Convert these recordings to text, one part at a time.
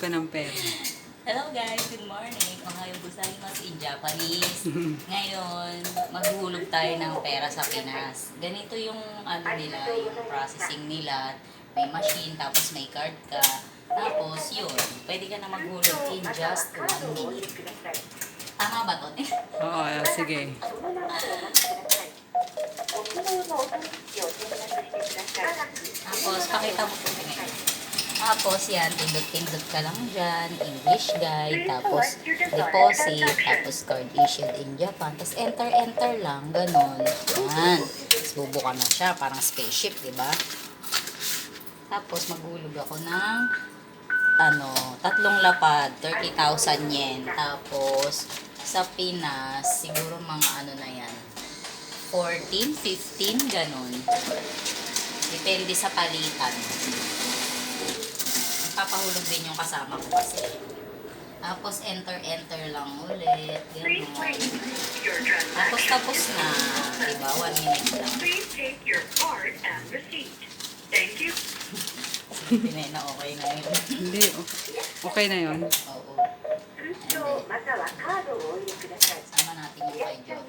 ka ng pera. Hello guys, good morning. Ohayo gozaimasu in Japanese. Ngayon, maghulog tayo ng pera sa Pinas. Ganito yung ano nila, yung processing nila. May machine, tapos may card ka. Tapos yun, pwede ka na maghulog in just 1 minute. Tama ba to? Oo, sige. Tapos, pakita mo po ngayon. Tapos yan, pindot-pindot ka lang dyan, English guide, tapos deposit, tapos card issued in Japan, tapos enter lang, ganon. Yan. Tapos bubuka na siya, parang spaceship, di ba? Tapos maghulog ako ng tatlong lapad, 30,000 yen. Tapos sa Pinas, siguro mga ano na yan, 14, 15, ganon. Depende sa palitan. Papahulog din yung kasama ko kasi. Tapos enter lang ulit. Ganun. Tapos na. Diba? 1 minute lang. Please take your card and receipt. Thank you. Sige na okay na yun. Hindi, okay na yun. Oo. Sama natin yung medyo.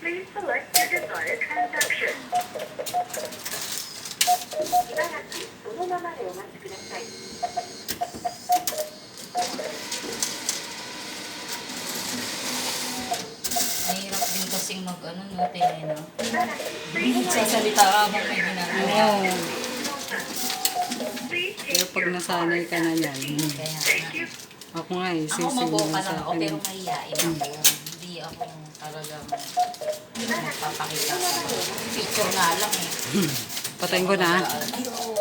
Please select your desired transaction. Mahirap din kasing mag-ano no, no? Sasalita ka habang may ginagawa. Oo. Pero pag nasanay ka na yan. Kaya Thank you. Ako nga eh, ako sising maboka mo lang sa ako akin. pero mahihain ako. Hindi ako talagang magpapakita sa picture nga lang eh. Patayin ko na. Ay, oo.